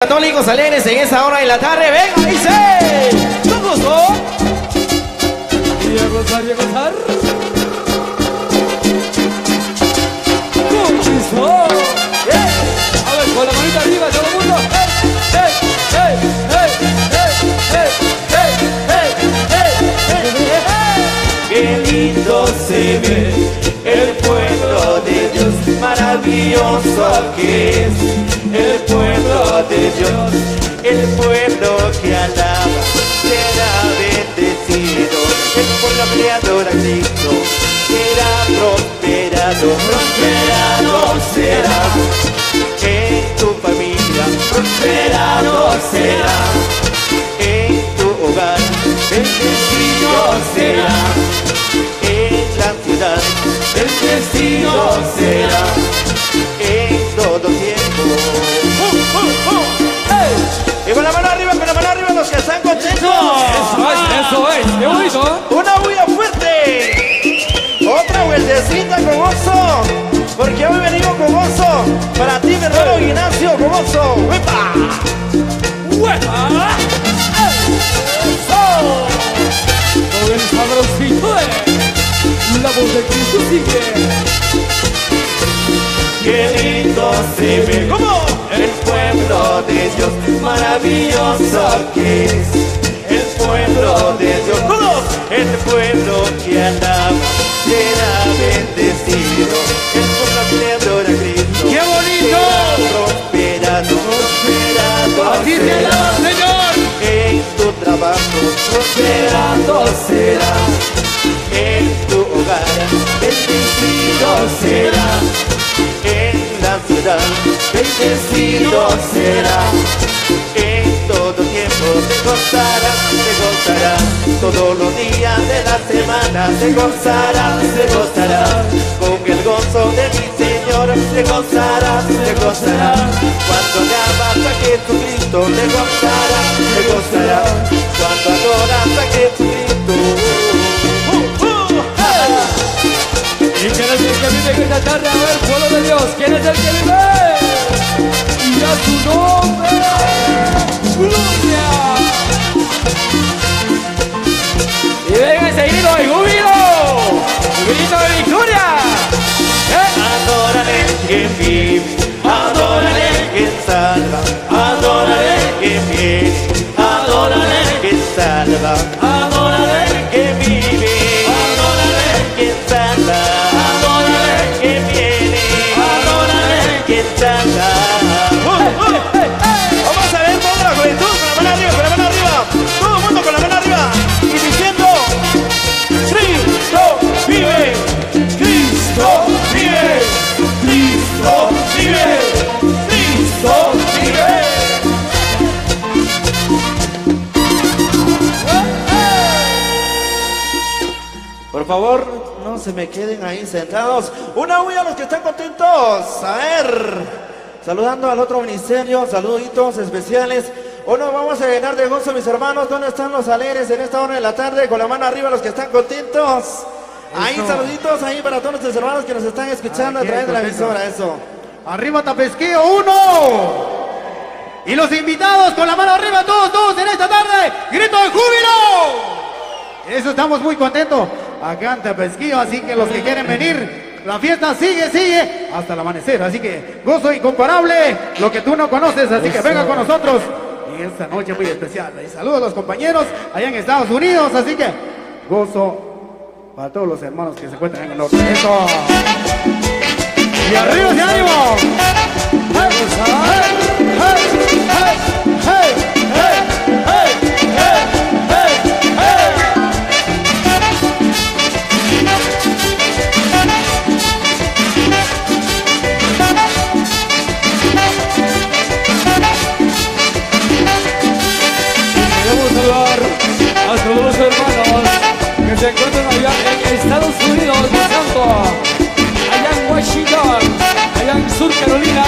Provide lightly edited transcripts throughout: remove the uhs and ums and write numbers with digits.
Católicos alegres en esa hora de la tarde, venga, dice, con gusto. Y a gozar y a gozar. Con gusto. A ver, con la manita arriba, todo el mundo. Qué lindo se ve el pueblo de Dios, maravilloso que es el pueblo de Dios, el pueblo que alaba será bendecido, el pueblo que adora a Cristo será prosperado, prosperado será en tu familia, prosperado será en tu hogar, bendecido será en la ciudad, bendecido será en todo tiempo. Y con la mano arriba los que están contentos. Eso es, qué bonito. Una bulla fuerte, otra vueltecita con gozo, porque hoy venimos con gozo. Para ti, mi hermano Ignacio, con gozo. ¡Uepa! ¡Uepa! ¡Eso! Con el sabrosito, la voz de Cristo sigue. Qué lindo se ve, ¿cómo? El pueblo de Dios, maravilloso que es el pueblo de Dios, ¿cómo? El pueblo que alaba será bendecido, el pueblo que adora a Cristo. ¡Qué bonito! Prosperado, prosperado ¡Así se alaba, Señor! En tu trabajo, prosperado será en tu hogar, bendecido será en la ciudad, bendecido será en todo tiempo, te gozarás todos los días de la semana, te gozarás con el gozo de mi Señor, te gozarás cuando le amas a Jesucristo, te gozarás cuando adoras a Jesucristo. ¿Y quién es el que vive en esta tarde? A ver, pueblo de Dios, ¿quién es el que vive? Y a su nombre, gloria. Y venga ese grito de júbilo, grito de victoria. Adórale quien vive, adórale quien salva, adórale quien vive, adórale quien salva, adórale quien vive, adórale quien salva, adórale quien viene, adórale quien salva. Vamos a ver toda la juventud con la mano arriba, todo el mundo con la mano arriba y diciendo: Cristo vive, Cristo vive, Cristo vive, Cristo vive. Por favor, no se me queden ahí sentados. Una bulla a los que están contentos. A ver, saludando al otro ministerio, saluditos especiales. Hoy nos vamos a llenar de gozo, mis hermanos. ¿Dónde están los alegres en esta hora de la tarde? Con la mano arriba los que están contentos. Ahí, saluditos ahí para todos nuestros hermanos que nos están escuchando a través de la emisora. Eso. Arriba Tapesquillo, 1. Y los invitados con la mano arriba, todos en esta tarde, grito de júbilo. Eso, estamos muy contentos acá en Tapesquillo, así que los que quieren venir, la fiesta sigue hasta el amanecer, así que gozo incomparable, lo que tú no conoces, así que venga con nosotros en esta noche muy especial. Y saludos a los compañeros allá en Estados Unidos, así que gozo para todos los hermanos que se encuentran en el norte. Eso. Y arriba ese ánimo. Queremos saludar a todos los hermanos que se encuentran allá en Estados Unidos, allá en Washington, allá en Sur Carolina,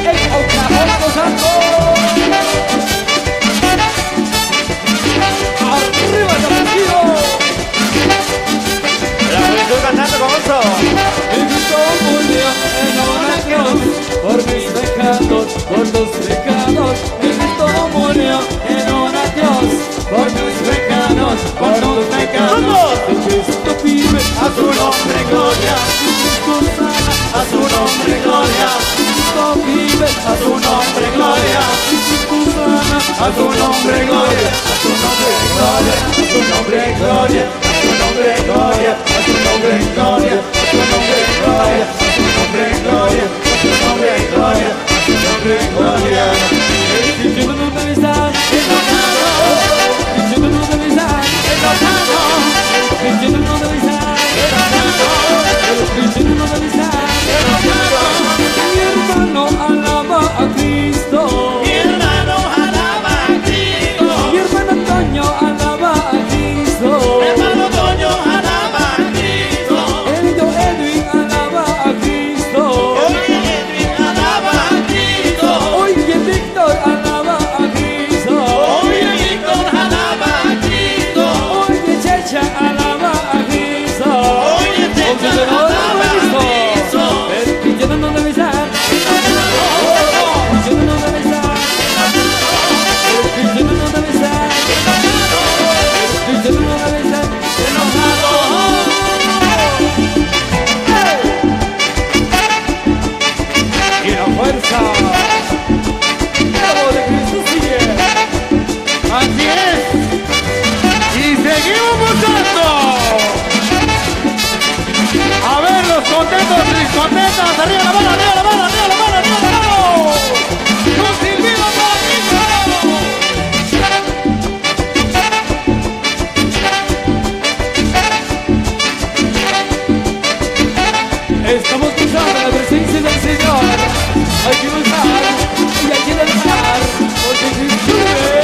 en Oklahoma, Los Santos. Arriba Tapesquillo. La juventud cantando con gozo. El grito murió en honor a Dios por mis pecados. por tus pecados, y Cristo murió en una cruz, por tus pecados, por tus pecados. Cristo vive, A su nombre gloria, Cristo sana, a su nombre gloria, Cristo vive, a su nombre gloria, Cristo sana, a su nombre gloria, a su nombre gloria, a su nombre gloria, a su nombre gloria, a su nombre gloria, a su nombre gloria, a su nombre gloria, a su nombre gloria, a su nombre gloria. Cristo no debe estar enojado, Cristo no debe estar enojado, Cristo no debe estar enojado, Cristo no debe estar enojado. Mi hermano alaba a Cristo, Mi hermano alaba a Cristo, mi hermano Toño alaba a Cristo, mi hermano Toño alaba a Cristo, Edwin alaba a Cristo, oye Edwin alaba a Cristo, oye Víctor alaba a Cristo, oye Víctor alaba a Cristo, oye Checha alaba a Cristo, oye Techa alaba a Cristo. el cristiano no debe estar, el cristiano no debe estar, el cristiano no debe estar, el cristiano no debe estar enojado. Y la fuerza, la voz de Cristo sigue. Así es. Y seguimos luchando. A ver, los contentos y contentas. Arriba la mano, arriba la mano, arriba la mano, arriba la mano. Con Silvino Estamos cruzando la presencia del Señor. Hay que luchar y hay que danzar, porque Cristo vive.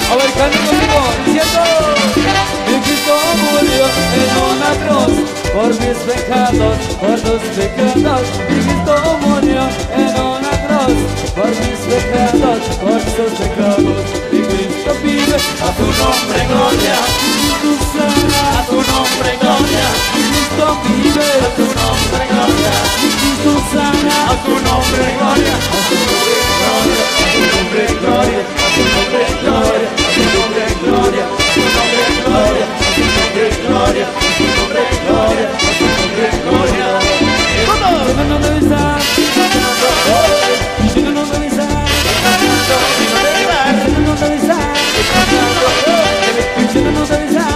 A ver, canten conmigo, diciendo: mi Cristo murió en una cruz, por mis pecados, por tus pecados. Mi Cristo murió en una cruz, por mis pecados, por tus pecados. Mi Cristo vive, A su nombre gloria, Cristo sana, a su nombre gloria, Cristo vive, a su nombre gloria, Cristo sana, a su nombre gloria, a su nombre gloria, a su nombre gloria, a su nombre gloria, a su nombre gloria, a su nombre gloria, a su nombre gloria, a su nombre gloria, a su nombre gloria. ¡Vamos! Cristo no debe estar, Cristo no debe estar, Cristo no debe estar, Cristo no debe estar.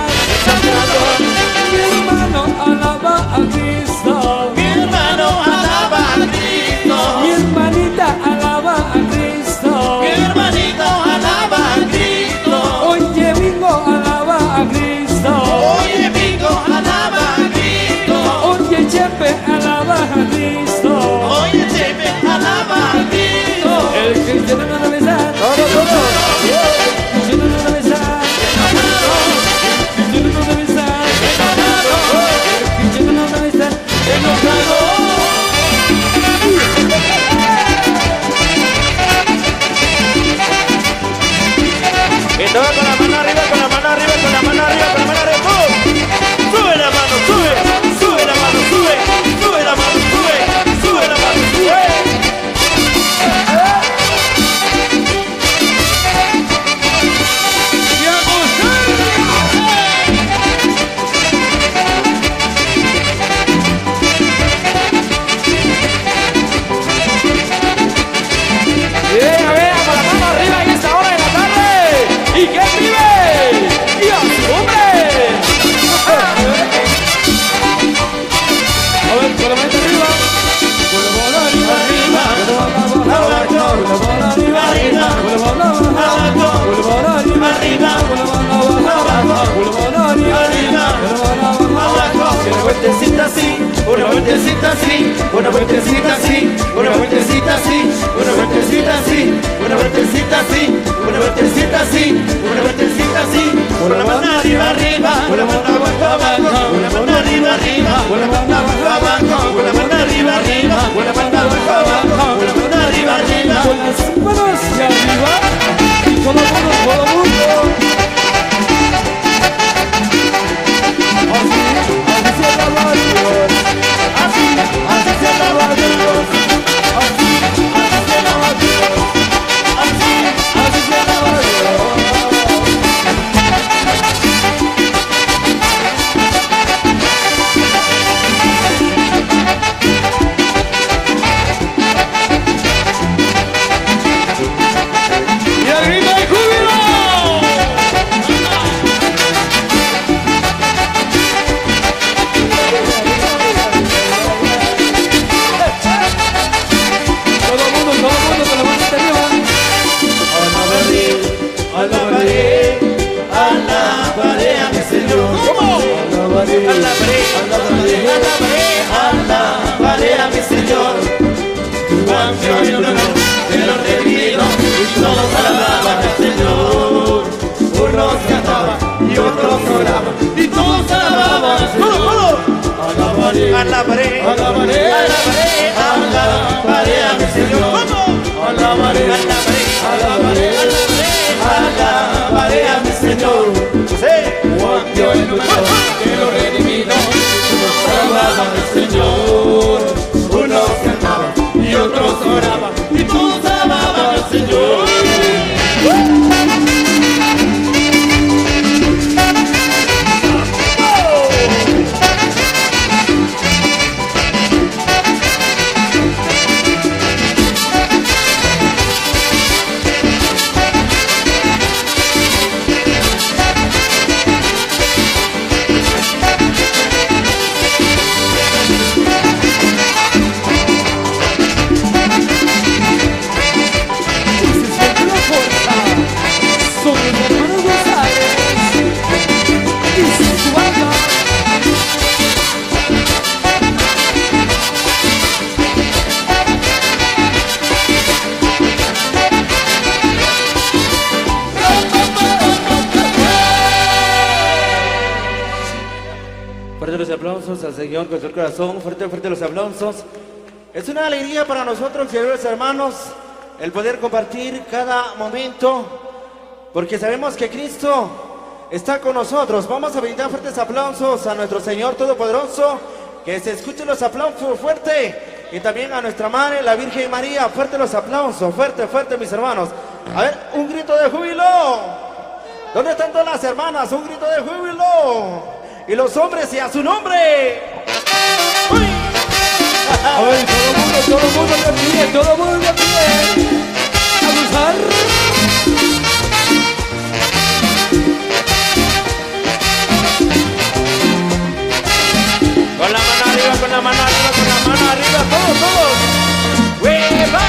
Mi hermano alaba a Cristo, Mi hermano alaba a Cristo, mi hermanita alaba a Cristo, mi hermanito alaba a Cristo, oye Bingo alaba a Cristo, oye Vico alaba a Cristo, oye Chepe alaba a Cristo. oye Chepe alaba a Cristo. El cristiano no debe estar, el cristiano no debe estar, el cristiano no debe estar, el cristiano no debe estar enojado. Y todo con la mano arriba, con la mano arriba, con la mano arriba, con la mano arriba. ¡Pum! Sube la mano, sube, sube la mano, sube, sube la mano, sube, sube la mano, sube. y a Bien, a ver, con la mano arriba en esta hora de la tarde. ¿Y quién vive? ¡Y a su hombre! A ver, con la mano arriba. Con la mano arriba, arriba. Con la mano abajo. Con la mano arriba, arriba. Con la mano abajo. Con la mano arriba, arriba. Con la mano abajo. Con la mano arriba, arriba. Con la mano abajo. Una vueltecita así, una vueltecita así, una vueltecita así, una vueltecita así, una vueltecita así, una vueltecita así, una vueltecita así, una vueltecita así, con la mano arriba arriba, con la mano abajo abajo, con la mano arriba arriba, con la mano abajo abajo, con la mano arriba arriba, con la mano abajo abajo, con la mano arriba arriba. Con las manos hacia arriba. Y todo el mundo, todo el mundo. Así se alaba a Dios. Así se alaba a Dios. alabaré, alabaré, alabaré a mi Señor. alabaré, alabaré, Alabaré a mi Señor. cuando el mundo que lo redimido, alaban al Señor. Unos cantaban y otros oraban, y todos alaban al Señor. Fuerte los aplausos al Señor con todo el corazón, fuerte los aplausos. Es una alegría para nosotros, queridos hermanos, el poder compartir cada momento, porque sabemos que Cristo está con nosotros. Vamos a brindar fuertes aplausos a nuestro Señor Todopoderoso, que se escuchen los aplausos fuerte, y también a nuestra Madre, la Virgen María. Fuerte los aplausos, fuerte mis hermanos. A ver, un grito de júbilo. ¿Dónde están todas las hermanas? Un grito de júbilo. Y los hombres y a su nombre. ¡Uy! A ver, todo el mundo de pie, todo el mundo de pie. A gozar. Con la mano arriba, con la mano arriba, con la mano arriba, todos. ¡Hueva!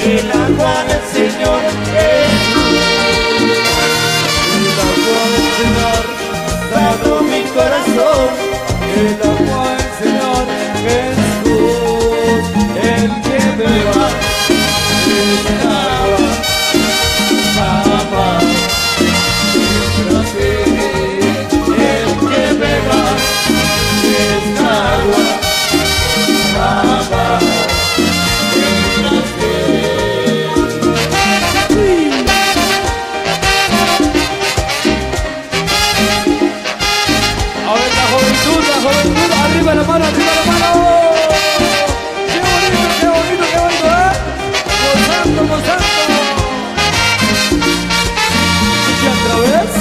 El agua del Señor Jesús, el agua del Señor sanó mi corazón, el agua del Señor Jesús, el que beba esta agua, jamás tendrá sed, el que beba esta agua, jamás. Arriba la mano, arriba la mano. Qué bonito, ¿eh? Gozando. Y a través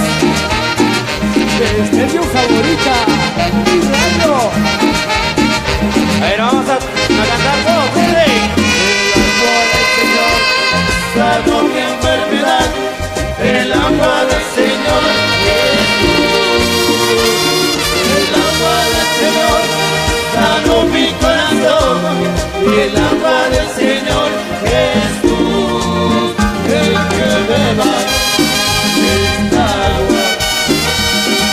de Estéreo Favorita, mi radio. A ver, vamos a cantar todos, ¿sí? El agua del Señor sanó mi enfermedad, el agua del Señor Jesús, el agua del Señor sanó mi corazón, y el agua del Señor Jesús, el que beba esta agua,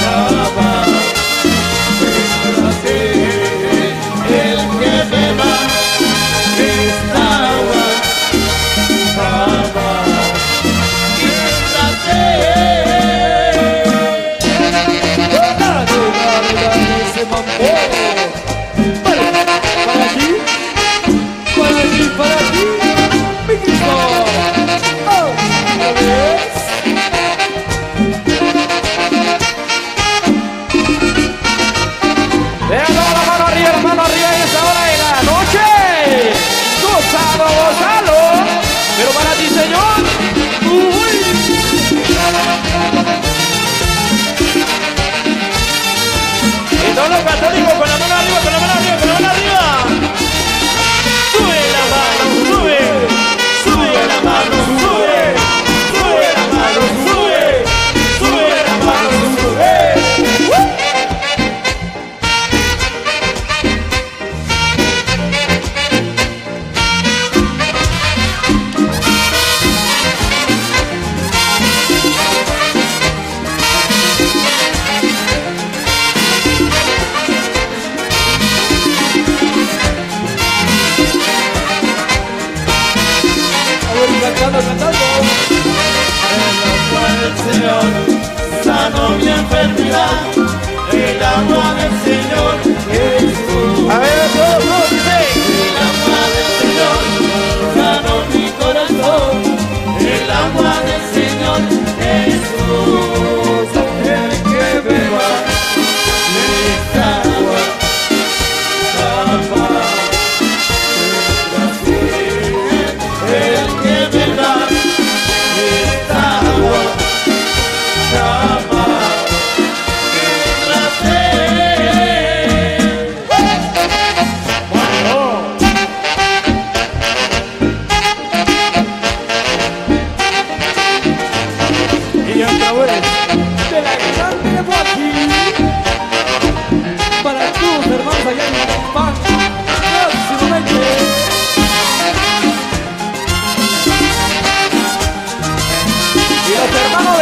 jamás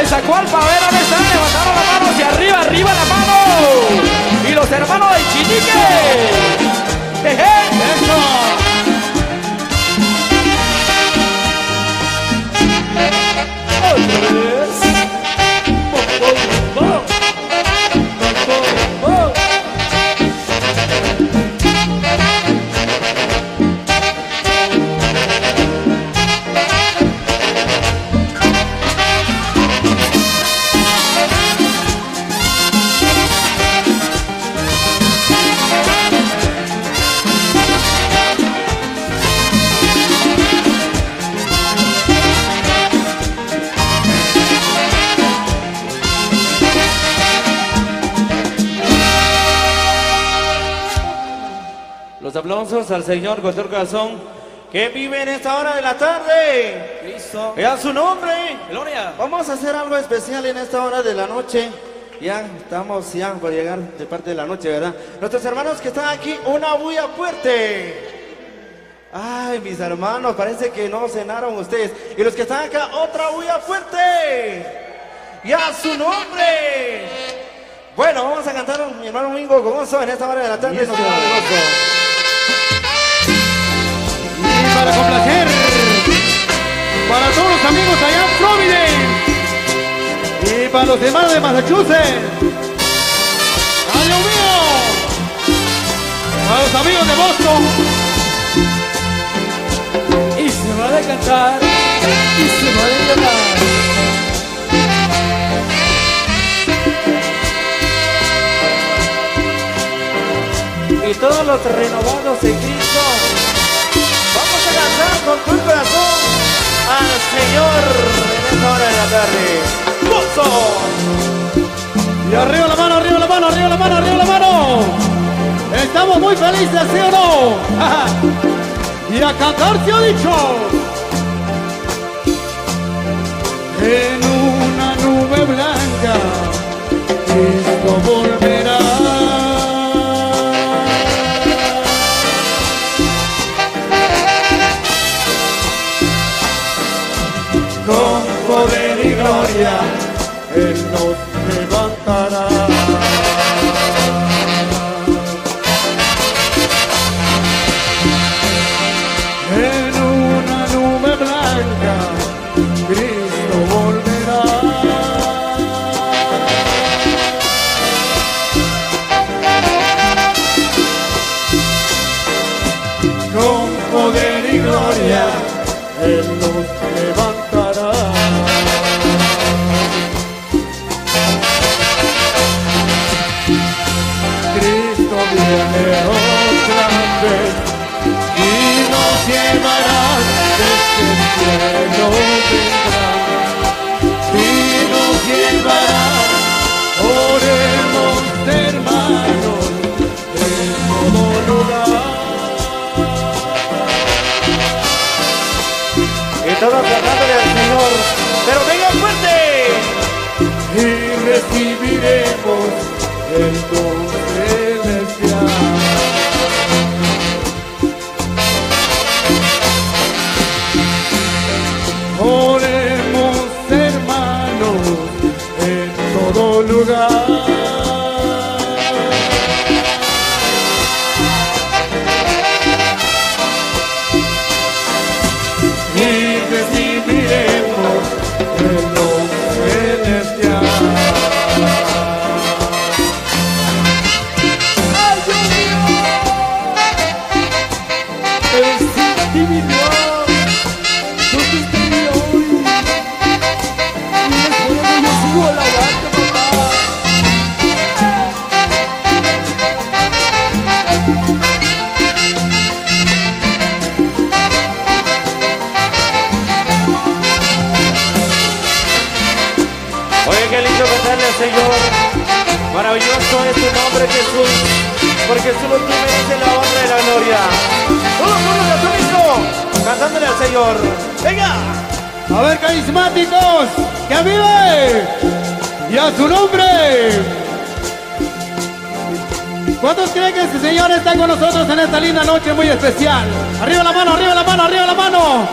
de Zacualpa, a ver dónde están, levantaron la mano hacia arriba, arriba la mano. Y los hermanos de Chinique. Jeje. Eso. Otra vez. Los aplausos al Señor con todo el corazón que vive en esta hora de la tarde. Cristo. Vean su nombre. Gloria. Vamos a hacer algo especial en esta hora de la noche. Ya estamos por llegar de parte de la noche, ¿verdad? Nuestros hermanos que están aquí, una bulla fuerte. Ay, mis hermanos, parece que no cenaron ustedes. Y los que están acá, otra bulla fuerte. Y a su nombre. Bueno, vamos a cantar a mi hermano Mingo con gozo en esta hora de la tarde. Eso. Nos vemos de gozo. Y para complacer para todos los amigos allá en Providence y para los hermanos de Massachusetts. ¡Ay, Dios mío! Para los amigos de Boston. Y se va a cantar y se va a llorar. Y todos los renovados en Cristo, Vamos a cantar con todo el corazón al Señor en esta hora de la tarde. ¡Gozo! Y arriba la mano, arriba la mano, arriba la mano, arriba la mano. Estamos muy felices, ¿sí o no? Y a cantar se ha dicho. En una nube blanca, Cristo volverá. Con poder y gloria, Él nos levantará. En una nube blanca, Cristo volverá. Con poder y gloria, Él nos levantará. Cristo viene otra vez y nos llevará desde el cielo vendrá y nos llevará. Oremos, hermanos, en todo lugar. Y todos cantándole al Señor. ¡Pero venga fuerte! Y recibiremos el don celestial. Oremos, hermanos, en todo lugar. Y recibiremos el don celestial. ¡ay, Dios mío! El divino, ¿dónde estoy hoy? Y después yo sigo alabando, papá. Oye, qué lindo cantarle al Señor. Maravilloso es tu nombre, Jesús, porque solo tú mereces la honra y la gloria. Todos juntos a tu mismo, cantándole al Señor. ¡Venga! A ver, carismáticos, que vive y a su nombre. ¿Cuántos creen que este Señor está con nosotros en esta linda noche muy especial? Arriba la mano, arriba la mano, arriba la mano.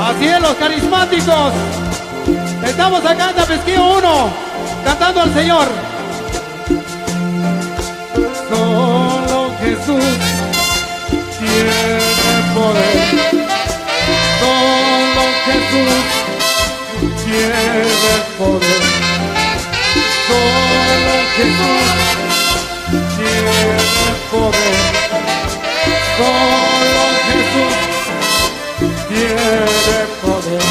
Así es, los carismáticos. Estamos acá en Tapesquío 1, cantando al Señor. Solo Jesús tiene poder. Solo Jesús tiene poder. Solo Jesús tiene poder. Solo Jesús tiene poder.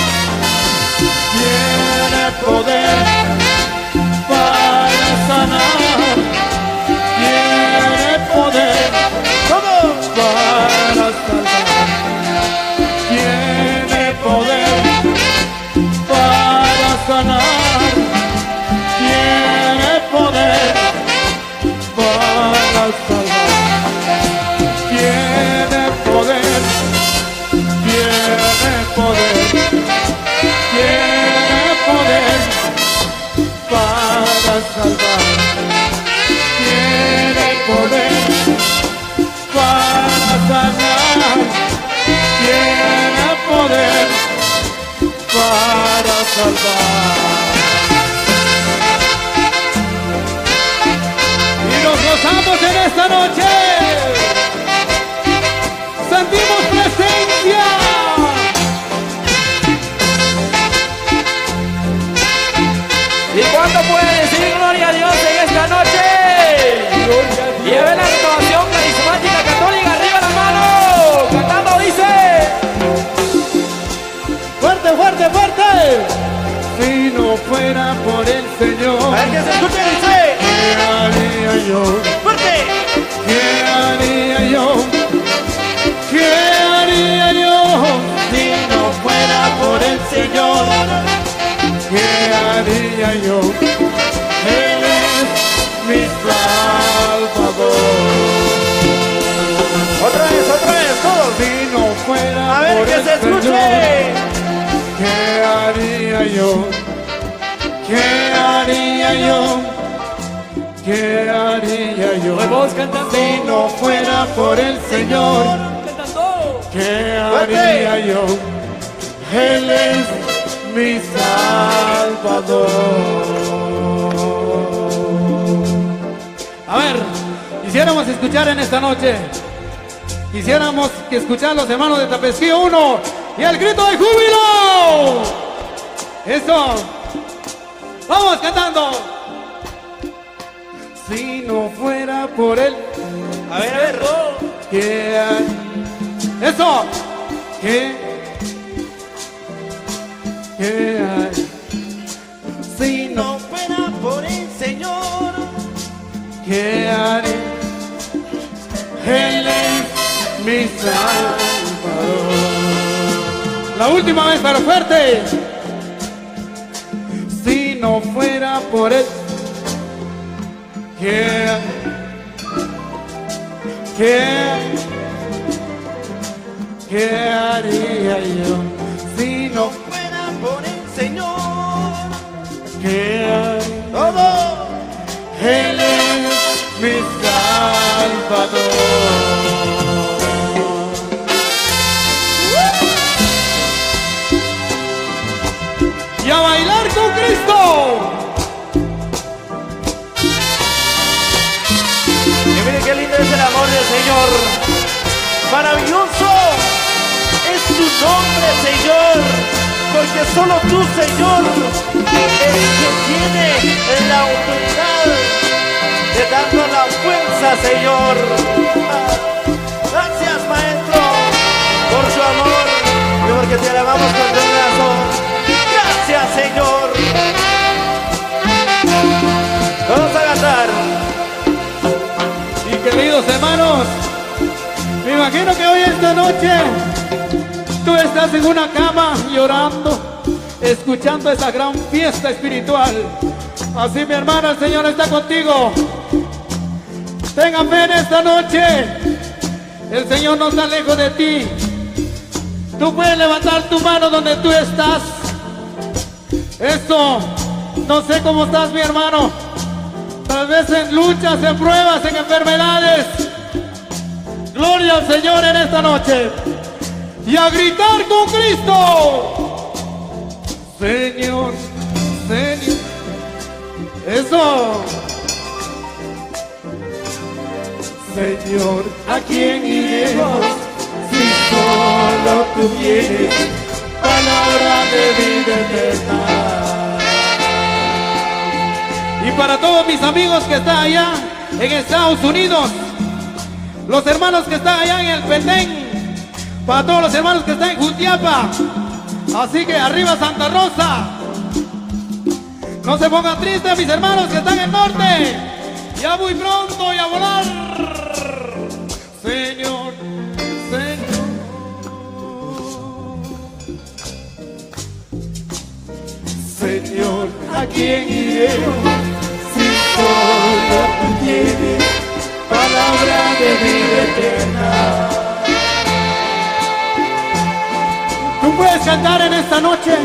Tiene poder para sanar. Tiene poder para salvar. Tiene poder para sanar. Tiene poder para salvar. Tiene poder. Tiene poder. Tiene poder para salvar. Tiene poder para sanar. Tiene poder para salvar. Y nos gozamos en esta noche. Sentimos presencia. ¿Y cuánto puede decir gloria a Dios en esta noche? Lleve la renovación carismática católica, arriba la mano. Cantando dice: Fuerte, fuerte, fuerte. Si no fuera por el Señor, A ver que se escuche, dice. ¿qué haría yo? ¡Fuerte! ¿Qué haría yo? ¿Qué haría yo si no fuera por el Señor? ¿Qué haría yo? Él es mi Salvador. Otra vez, todos. Si no fuera A ver por que el se escuche. Señor, ¿qué haría yo? ¿Qué haría yo? ¿Qué haría yo? Vamos cantando. Si no fuera por el Señor, Cantando. ¿qué haría yo? Él es mi Salvador. A ver, quisiéramos escuchar en esta noche. Quisiéramos que escuchar los hermanos de Tapesquío 1 y el grito de júbilo. Eso. Vamos cantando. Si no fuera por él. A ver. ¿Qué hay? Eso. ¿Qué hay? Si no, No fuera por el Señor. ¿qué haré? Él es mi Salvador. La última vez, pero fuerte. Si no fuera por él, ¿qué haría yo? Si no Fuera por el Señor. ¿qué haría? Todo. Él es mi Salvador. Y a bailar con Cristo. Y miren qué lindo es el amor del Señor. Maravilloso es tu nombre, Señor. Porque solo tú, Señor, es quien tiene la autoridad de darnos la fuerza, Señor. Gracias, Maestro, por su amor y porque te alabamos con tu corazón. Gracias, Señor. Vamos a cantar. Y queridos hermanos, me imagino que hoy esta noche tú estás en una cama llorando, escuchando esa gran fiesta espiritual. Así, mi hermana, el Señor está contigo. Tenga fe en esta noche. El Señor no está lejos de ti. Tú puedes levantar tu mano donde tú estás. Eso, no sé cómo estás, mi hermano. Tal vez en luchas, en pruebas, en enfermedades. Gloria al Señor en esta noche. Y a gritar con Cristo. Señor, Señor. Eso. Señor, ¿a quién iremos si solo tú vienes? Palabra de vida eterna. Y para todos mis amigos que están allá en Estados Unidos, los hermanos que están allá en el Petén, para todos los hermanos que están en Jutiapa, así que arriba Santa Rosa. No se pongan tristes mis hermanos que están en el norte, ya muy pronto voy a volar. Señor, Señor. Señor, ¿a quién iremos si solo tú tienes palabra de vida eterna? Tú puedes cantar en esta noche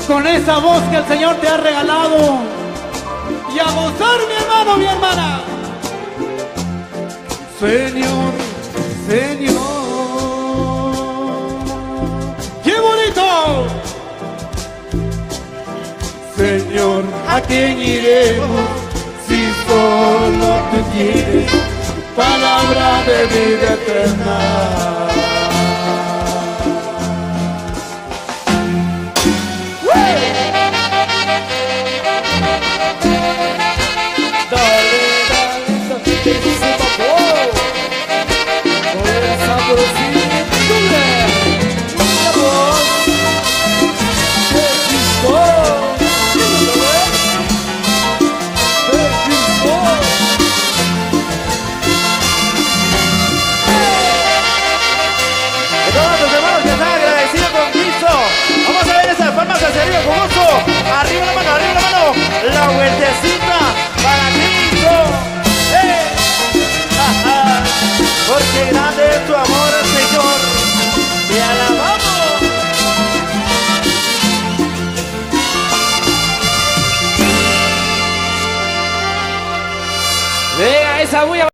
con esa voz que el Señor te ha regalado y a gozar, mi hermano, mi hermana. Señor, Señor. ¡Qué bonito! Señor, ¿a quién iremos si solo tú tienes palabra de vida eterna? Arriba la mano, la vueltecita para Cristo. Porque grande es tu amor, Señor, te alabamos. Venga, esa bulla.